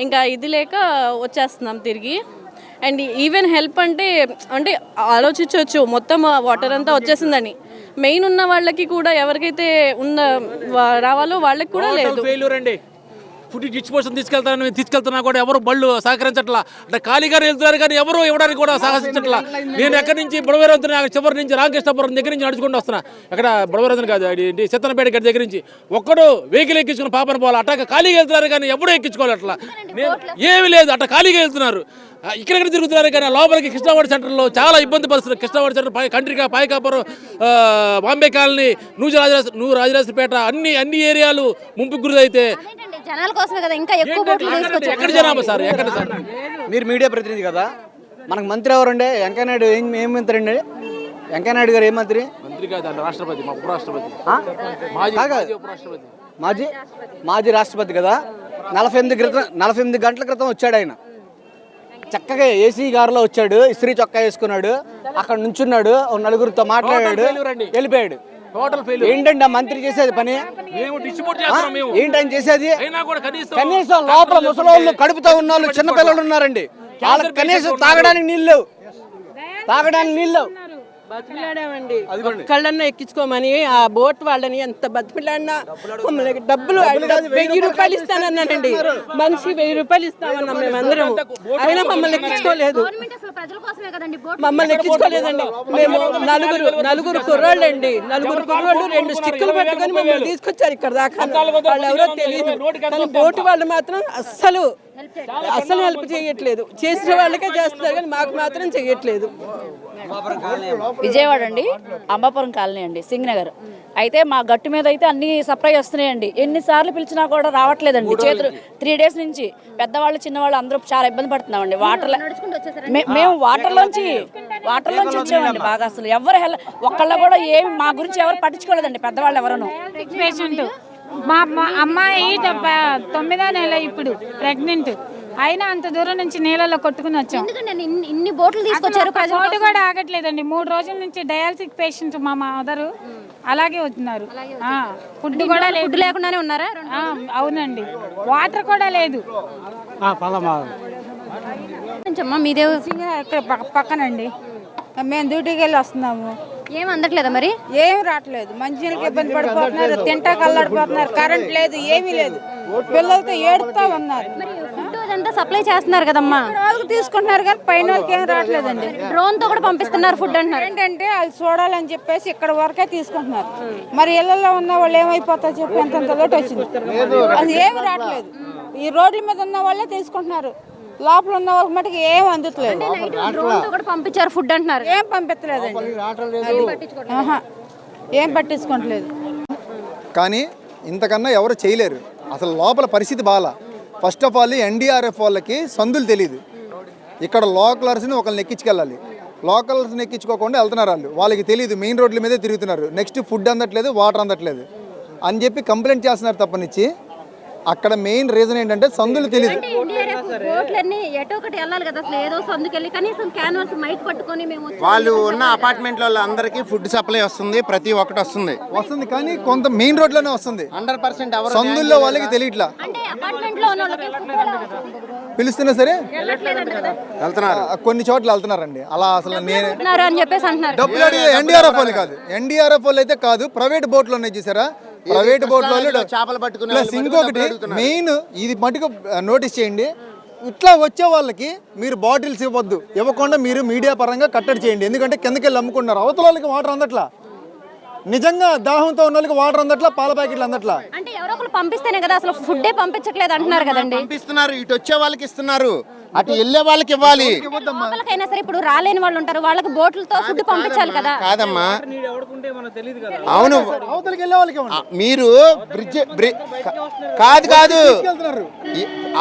ఇంకా ఇది లేక వచ్చేస్తున్నాం తిరిగి. అండ్ ఈవెన్ హెల్ప్ అంటే అంటే ఆలోచించవచ్చు మొత్తం వాటర్ అంతా వచ్చేసిందని. మెయిన్ ఉన్న వాళ్ళకి కూడా ఎవరికైతే రావాలో వాళ్ళకి కూడా లేదు. ఫుడ్ డిస్పోజన్ తీసుకెళ్తున్నా కూడా ఎవరు బళ్ళు సహకరించట్లా. అంటే ఖాళీగానే వెళ్తున్నారు కానీ ఎవరు ఇవ్వడానికి కూడా సాహసించట్లా. నేను ఎక్కడి నుంచి బుడవేరవుతున్నా చివరి నుంచి రామకృష్ణపురం దగ్గర నుంచి నడుచుకుంటూ వస్తున్నా. అక్కడ బుడవేరవుతున్న కాదు చిత్తనపేట గడి దగ్గర నుంచి ఒక్కడు వెహికల్ ఎక్కించుకుని పాపన పోవాలి. అట్లా ఖాళీగా వెళ్తున్నారు కానీ ఎవడూ ఎక్కించుకోవాలి. అట్లా నేను ఏమి లేదు, అట్లా ఖాళీగా వెళ్తున్నారు. ఇక్కడ తిరుగుతున్నారు కానీ లోపలికి కృష్ణావాడ సెంటర్లో చాలా ఇబ్బంది పరుస్తున్నారు. కృష్ణావాడ సెంటర్ కంట్రికా పాయకాపురం బాంబే కాలనీ నూరు రాజరాజపేట అన్ని ఏరియాలు ముంపుకు గురైతే జనాల కోసమే కదా ఇంకా ఎక్కువ బోట్లు తీసుకొచ్చారు. ఎక్కడ జనాభా సార్, ఎక్కడ సార్? మీరు మీడియా ప్రతినిధి కదా, మనకు మంత్రి ఎవరండి? వెంకయ్యనాయుడు ఏం మంత్రి అండి? వెంకయ్యనాయుడు గారు ఏం మంత్రి? మంత్రి కాదు, రాష్ట్రపతి, ఉపరాష్ట్రపతి, మాజీ రాష్ట్రపతి కదా. 48 గంటల క్రితం వచ్చాడు ఆయన. చక్కగా ఏసీ కారులో వచ్చాడు, ఇస్త్రీ చొక్కా వేసుకున్నాడు, అక్కడ నుంచున్నాడు, నలుగురితో మాట్లాడాడు, వెళ్ళిపోయాడు. ఏంటండి ఆ మంత్రి చేసేది పని? ఏంటని చేసేది? కనీసం లోపల ముసలోళ్ళు కడుపుతో ఉన్న వాళ్ళు చిన్నపిల్లలు ఉన్నారండి, వాళ్ళకి కనీసం తాగడానికి నీళ్ళు బతిమిలాడామండి. ఒక్కళ్ళన్నా ఎక్కించుకోమని ఆ బోట్ వాళ్ళని ఎంత బతిమిలాడినా మమ్మల్ని డబ్బులు 1000 రూపాయలు ఇస్తానన్నానండి. మనిషి 1000 రూపాయలు ఇస్తామన్నాం మేమందరం. అయినా మమ్మల్ని ఎక్కించుకోలేదు. మేము నలుగురు కుర్రాళ్ళండి. 2 స్టిక్కులు పెట్టుకొని మమ్మల్ని తీసుకొచ్చారు ఇక్కడ దాకా. వాళ్ళు ఎవరో తెలియదు కానీ బోటు వాళ్ళు మాత్రం అస్సలు హెల్ప్ చేయట్లేదు. చేసిన వాళ్ళకే చేస్తున్నారు కానీ మాకు మాత్రం చేయట్లేదు. విజయవాడ అండి, అంబాపురం కాలనీ అండి, సింగ్ నగర్. అయితే మా గట్టు మీద అయితే అన్ని సప్లై వస్తున్నాయండి. ఎన్నిసార్లు పిలిచినా కూడా రావట్లేదండి. చేతులు 3 days నుంచి పెద్దవాళ్ళు చిన్నవాళ్ళు అందరూ చాలా ఇబ్బంది పడుతున్నామండి. మేము వాటర్లోంచి వచ్చామండి. బాగా అసలు ఎవరు ఒక్కళ్ళ కూడా ఏమి మా గురించి ఎవరు పట్టించుకోలేదండి, పెద్దవాళ్ళు ఎవరను. పేషెంట్ మా అమ్మాయి 9వ నెల ఇప్పుడు ప్రెగ్నెంట్ అయినా అంత దూరం నుంచి నీళ్ళలో కొట్టుకుని వచ్చాం. ఇన్ని బోట్లు తీసుకొచ్చారు, బోటు కూడా ఆగట్లేదండి. 3 రోజుల నుంచి డయాలసిస్ పేషెంట్ మా మదరు అలాగే వస్తున్నారు. ఫుడ్ కూడా లేదు, లేకుండానే ఉన్నారా? అవునండి, వాటర్ కూడా లేదు. మీదే పక్కనండి, మేము డ్యూటీకి వెళ్ళి వస్తున్నాము. ఏం అందట్లేదా మరి? ఏం రావట్లేదు. మంచినీళ్ళకి ఇబ్బంది పడిపోతున్నారు, తింటాక అల్లాడిపోతున్నారు, కరెంట్ లేదు, ఏమీ లేదు. పిల్లలతో ఏడుతా ఉన్నారు. సప్లై చేస్తున్నారు కదమ్మా, తీసుకుంటున్నారు కానీ పైన వాళ్ళకి ఏం రావట్లేదండి. డ్రోన్ తో కూడా పంపిస్తున్నారు ఫుడ్ అంటున్నారు. ఏంటంటే వాళ్ళు చూడాలని చెప్పేసి ఇక్కడ వరకే తీసుకుంటున్నారు. మరి ఇళ్లలో ఉన్న వాళ్ళు ఏమైపోతారు చెప్పి ఎంత లోటు వచ్చింది. అది ఏమి రావట్లేదు. ఈ రోడ్ల మీద ఉన్న వాళ్ళే తీసుకుంటున్నారు, లోపల ఉన్న వాళ్ళకి మటుకు ఏం అందుతలేదు. పంపించారు ఫుడ్ అంటున్నారు, ఏం పంపించలేదండి, ఏం పట్టించుకోవట్లేదు. కానీ ఇంతకన్నా ఎవరు చేయలేరు. అసలు లోపల పరిస్థితి బాగా. ఫస్ట్ ఆఫ్ ఆల్ ఎన్డీఆర్ఎఫ్ వాళ్ళకి సందులు తెలియదు. ఇక్కడ లోకలర్స్ని ఒకరిని ఎక్కించుకెళ్ళాలి, లోకల్స్ని ఎక్కించుకోకుండా వెళ్తున్నారు వాళ్ళు. వాళ్ళకి తెలియదు, మెయిన్ రోడ్ల మీదే తిరుగుతున్నారు. నెక్స్ట్ ఫుడ్ అందట్లేదు, వాటర్ అందట్లేదు అని చెప్పి కంప్లైంట్ చేస్తున్నారు తప్పనిచ్చి. అక్కడ మెయిన్ రీజన్ ఏంటంటే సందులు తెలియదు. వాళ్ళు ఉన్న అపార్ట్మెంట్ అందరికి ఫుడ్ సప్లై వస్తుంది, ప్రతి ఒక్కటి వస్తుంది కానీ కొంత మెయిన్ రోడ్ లోనే వస్తుంది. 100% సందుల్లో వాళ్ళకి తెలియట్లా. పిలుస్తున్నా సరే వెళ్తున్నారు, కొన్ని చోట్ల వెళ్తున్నారండి. అలా అసలు డబ్బులు ఎన్డీఆర్ఎఫ్ వాళ్ళు కాదు, ఎన్డీఆర్ఎఫ్ వాళ్ళు అయితే కాదు, ప్రైవేట్ బోట్లు ఉన్నాయి చూసారా, ప్రైవేట్ బోట్లో చేపలు పట్టుకుని. ప్లస్ ఇంకొకటి మెయిన్ ఇది మటుకు నోటీస్ చేయండి, ఇట్లా వచ్చే వాళ్ళకి మీరు బాటిల్స్ ఇవ్వకుండా మీరు మీడియా పరంగా కట్టడి చేయండి. ఎందుకంటే కిందకి వెళ్ళి అమ్ముకుంటున్నారు. అవతల వాళ్ళకి వాటర్ అందట్లా, నిజంగా దాహంతో ఉన్న వాళ్ళకి వాటర్ అందట్లా, పాల ప్యాకెట్లు అందట్లా. అంటే ఎవరో ఒకరు పంపిస్తేనే కదా, అసలు ఫుడ్ పంపించట్లేదు అంటున్నారు కదండి. పంపిస్తున్నారు, ఇటు వచ్చే వాళ్ళకి ఇస్తున్నారు, అటు వెళ్ళే వాళ్ళకి ఇవ్వాలి. వాళ్ళకైనా సరే ఇప్పుడు రాలేని వాళ్ళు ఉంటారు, వాళ్ళకి బోట్లతో ఫుడ్ పంపించాలి కదా. కాదమ్మా, అవును, మీరు కాదు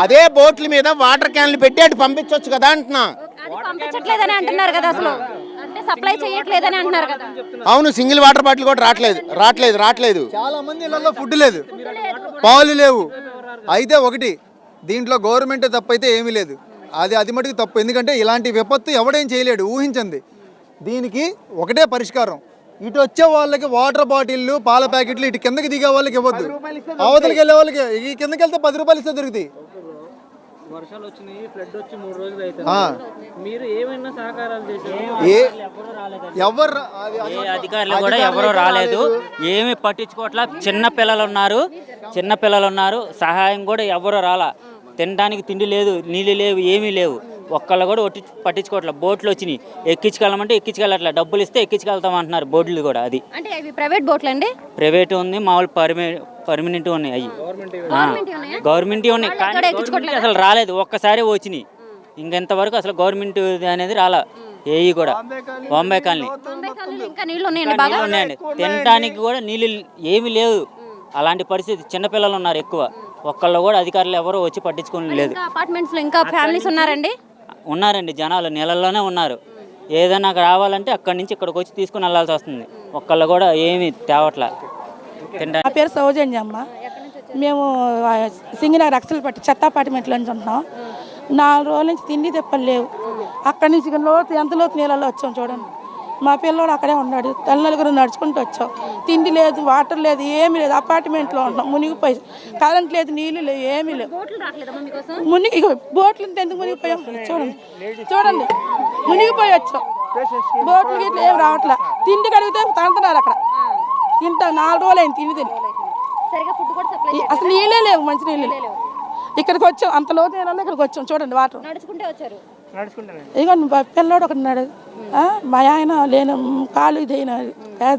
అదే బోట్ల మీద వాటర్ క్యాన్లు పెట్టి అటు పంపించవచ్చు కదా అంటున్నా. పంపించట్లేదని అంటున్నారు కదా, అసలు అంటే సప్లై చేయట్లేదని అంటున్నారు కదా. అవును, సింగిల్ వాటర్ బాటిల్ కూడా రావట్లేదు. చాలా మంది ఇళ్లలో ఫుడ్ లేదు, పాలు లేవు. అయితే ఒకటి దీంట్లో గవర్నమెంట్ తప్పు అయితే ఏమీ లేదు, అది మటుకు తప్పు. ఎందుకంటే ఇలాంటి విపత్తు ఎవడేం చేయలేడు, ఊహించండి. దీనికి ఒకటే పరిష్కారం, ఇటు వచ్చే వాళ్ళకి వాటర్ బాటిళ్ళు, పాల ప్యాకెట్లు ఇటు కిందకి దిగే వాళ్ళకి ఇవ్వద్దు, అవతలకి వెళ్ళే వాళ్ళకి ఈ కిందకి వెళ్తే 10 రూపాయలు ఇస్తే దొరుకుతాయి. వర్షాలు వచ్చినాయి, ఫ్లడ్ వచ్చి 3 రోజులు అయితే ఆ. మీరు ఏమైనా సహకారాలు చేశారు? ఎవరు ఏ అధికారులు కూడా ఎవరూ రాలేదు, ఏమి పట్టించుకోవట్లా. చిన్న పిల్లలు ఉన్నారు, సహాయం కూడా ఎవరు రాలా. తినడానికి తిండి లేదు, నీళ్ళు లేవు, ఏమీ లేవు. ఒక్కళ్ళు కూడా పట్టించుకోవట్లేదు. బోట్లు వచ్చినాయి, ఎక్కించుకెళ్ళమంటే ఎక్కించుకెళ్ళట్లేదు. డబ్బులు ఇస్తే ఎక్కించుకెళ్తాం అంటున్నారు. బోట్లు కూడా అది అంటే అవి ప్రైవేట్ బోట్లు అండి? ప్రైవేట్ ఉంది, మామూలు పర్మనెంట్ ఉన్నాయి. అవి గవర్నమెంట్ ఉన్నాయి, కానీ అసలు రాలేదు. ఒక్కసారి వచ్చినాయి, ఇంకెంతవరకు అసలు గవర్నమెంట్ అనేది రాలా. ఏవి కూడా బాంబే కాలనీ ఇంకా నీళ్ళు ఉన్నాయండి బాగా? ఉన్నాయండి, తినడానికి కూడా నీళ్ళు ఏమీ లేవు. అలాంటి పరిస్థితి. చిన్నపిల్లలు ఉన్నారు ఎక్కువ. ఒక్కళ్ళు కూడా అధికారులు ఎవరు వచ్చి పట్టించుకోని లేదు. అపార్ట్మెంట్స్ లో ఇంకా ఫ్యామిలీస్ ఉన్నారండి? ఉన్నారండి, జనాలు నీళ్ళల్లోనే ఉన్నారు. ఏదైనా రావాలంటే అక్కడి నుంచి ఇక్కడికి వచ్చి తీసుకుని వెళ్ళాల్సి వస్తుంది. ఒక్కళ్ళు కూడా ఏమి తేవట్లా. నా పేరు సౌజన్యమ్మ. మేము సింగనగర్ అక్షలపట్టి చెత్త అపార్ట్మెంట్లో నుంచి ఉంటున్నాం. 4 రోజుల నుంచి తిండి తెప్పలు లేవు. అక్కడి నుంచి ఎంత లోతు నీళ్ళలో వచ్చాం చూడండి. మా పిల్లోడు అక్కడే ఉన్నాడు. తల్లినలుగురు నడుచుకుంటూ వచ్చాం. తిండి లేదు, వాటర్ లేదు, ఏమీ లేదు. అపార్ట్మెంట్లో ఉంటున్నాం. మునిగిపోయి కరెంట్ లేదు, నీళ్ళు లేవు, ఏమీ లేవు. మునిగి బోట్లు ఎందుకు మునిగిపోయాం చూడండి మునిగిపోయి వచ్చాం. బోట్లు గిట్ల ఏం రావట్లా. తిండి కడిగితే తంటున్నారు అక్కడ. ఇంత 4 రోజులు అయింది తిండి తిని. అసలు నీళ్ళే లేవు, మంచి నీళ్ళు లేవు. ఇక్కడికి వచ్చాం, అంత లోతు నీళ్ళలో ఇక్కడికి వచ్చాం చూడండి. వాటర్ ఇదిగోండి పిల్లోడు ఒకటి ఉన్నాడు. మా ఆయన లేని కాలు ఇదైనా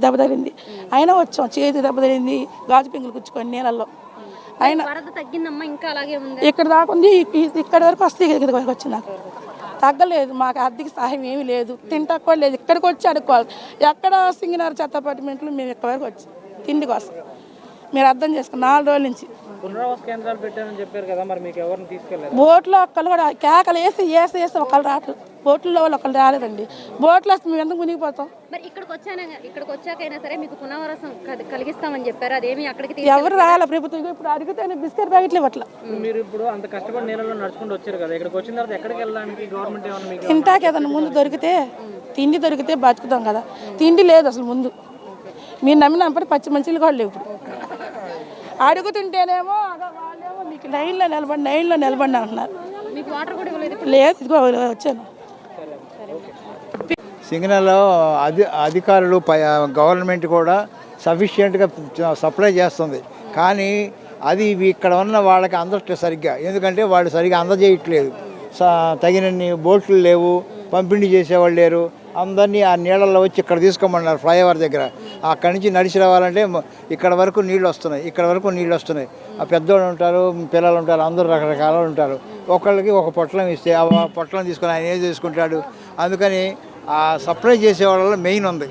దెబ్బ తగిలింది. అయినా వచ్చాం, చేతి దెబ్బ తగిలింది, గాజు పింగులు కూర్చుకొని నీళ్ళల్లో. అయినా ఇక్కడ దాకా ఉంది, ఇక్కడ వరకు వస్తే ఇక్కడికి వరకు వచ్చింది. నాకు తగ్గలేదు. మాకు ఆర్థిక సహాయం ఏమీ లేదు, తింటాకు కూడా లేదు. ఇక్కడికి వచ్చి అడుక్కోవాలి. ఎక్కడ సింగనగర్ చెత్త అపార్ట్మెంట్లు మేము ఇక్కడ వరకు వచ్చి తిండి కోసం. మీరు అర్థం చేసుకుని 4 రోజుల నుంచి పునరావాస కేంద్రాలు పెట్టారని చెప్పారు కదా, మరి మీకు ఎవరిని తీసుకెళ్ళారు? బోట్లో ఒక్కళ్ళు కూడా కేకలు వేసి ఒకళ్ళు రావట్లేదు. బోట్లలో వాళ్ళు ఒకళ్ళు రాలేదండి. బోట్లో వస్తే మేము ఎందుకు మునిగిపోతాం? మరి ఇక్కడికి వచ్చాకైనా సరే మీకు పునరావాసం కలిగిస్తామని చెప్పారు. అదేమి అక్కడికి ఎవరు రాయాలి ప్రభుత్వం? ఇప్పుడు అడిగితే బిస్కెట్ ప్యాకెట్లు ఇవ్వట్లా. మీరు ఇప్పుడు అంత కష్టపడి నీళ్ళలో నడుచుకుంటూ వచ్చారు కదా, ఇక్కడికి వచ్చిన తర్వాత ఎక్కడికి వెళ్ళడానికి గవర్నమెంట్ ఏమన్నా మీకు? తింటాకి ఏదన్నా ముందు దొరికితే, తిండి దొరికితే బతుకుతాం కదా. తిండి లేదు అసలు ముందు. మీరు నమ్మినప్పుడు పచ్చి మంచిలు కూడా లేవు. ఇప్పుడు అడుగుతుంటేనేమో వాళ్ళేమో మీకు లైన్లో నిలబడి అంటున్నారు. లేదు, ఇదిగో వచ్చాను. సింగనలో అధికారులు గవర్నమెంట్ కూడా సఫిషియెంట్గా సప్లై చేస్తుంది. కానీ అది ఇక్కడ ఉన్న వాళ్ళకి అందట్లేదు సరిగ్గా. ఎందుకంటే వాళ్ళు సరిగ్గా అందజేయట్లేదు. తగినన్ని బోట్లు లేవు, పంపిణీ చేసేవాళ్ళు లేరు. అందరినీ ఆ నీళ్ళల్లో వచ్చి ఇక్కడ తీసుకోమన్నారు ఫ్లైఓవర్ దగ్గర. అక్కడి నుంచి నడిచి రావాలంటే ఇక్కడ వరకు నీళ్ళు వస్తున్నాయి. ఆ పెద్దోళ్ళు ఉంటారు, పిల్లలు ఉంటారు, అందరూ రకరకాల ఉంటారు. ఒకళ్ళకి ఒక పొట్లం ఇస్తే ఆ పొట్లం తీసుకొని ఆయన ఏం చేసుకుంటాడు. అందుకని ఆ సప్లై చేసేవాళ్ళలో మెయిన్ ఉంది.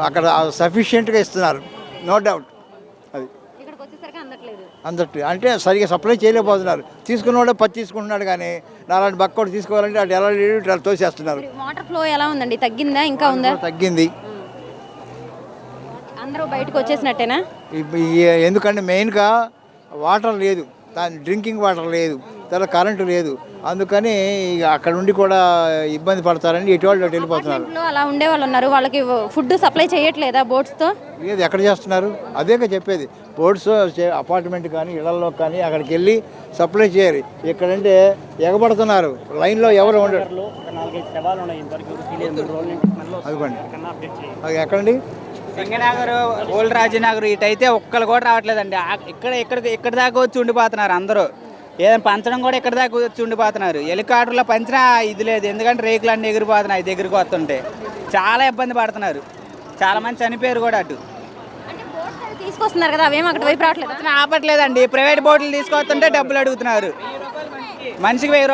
అక్కడ సఫిషియెంట్గా ఇస్తున్నారు, నో డౌట్. అది అందట్టు అంటే సరిగ్గా సప్లై చేయలేకపోతున్నారు. తీసుకున్నవాడే తీసుకుంటున్నాడు, కానీ అలాంటి బక్కోడు తీసుకోవాలంటే అటు ఎలా ఇట్లా తోసేస్తున్నారు. వాటర్ ఫ్లో ఎలా ఉందండి? తగ్గిందా ఇంకా ఉందా? తగ్గింది. అందరూ బయటకు వచ్చేసినట్టేనా? ఎందుకంటే మెయిన్గా వాటర్ లేదు, డ్రింకింగ్ వాటర్ లేదు, తర్వాత కరెంటు లేదు. అందుకని అక్కడ నుండి కూడా ఇబ్బంది పడతారని ఎటువంటి వెళ్ళిపోతున్నారు. అలా ఉండే వాళ్ళు ఉన్నారు, వాళ్ళకి ఫుడ్ సప్లై చేయట్లేదా బోట్స్తో? లేదు, ఎక్కడ చేస్తున్నారు? అదేగా చెప్పేది. బోట్స్ అపార్ట్మెంట్ కానీ ఇళ్లలో కానీ అక్కడికి వెళ్ళి సప్లై చేయాలి. ఇక్కడంటే ఎగబడుతున్నారు, లైన్లో ఎవరు ఉండరు. అదిగోండి, అది ఎక్కడండి? సింగనగర్, ఓల్డ్ రాజనగర్ ఇటైతే ఒక్కరు కూడా రావట్లేదండి. ఇక్కడ దాకా వచ్చి ఉండిపోతున్నారు అందరూ. ఏదైనా పంచడం కూడా ఇక్కడ దాకా వచ్చి ఉండిపోతున్నారు. హెలికాప్టర్లో పంచినా ఇది లేదు, ఎందుకంటే రేకులు అన్నీ ఎగిరిపోతున్నాయి దగ్గరికి వస్తుంటే. చాలా ఇబ్బంది పడుతున్నారు. చాలా మంది చనిపోయారు కూడా. అటు తీసుకొస్తున్నారు కదా, అవేమో అక్కడ వైపు రావట్లేదు. ఆపట్లేదండి. ప్రైవేట్ బోట్లు తీసుకొస్తుంటే డబ్బులు అడుగుతున్నారు. మనిషికి 1000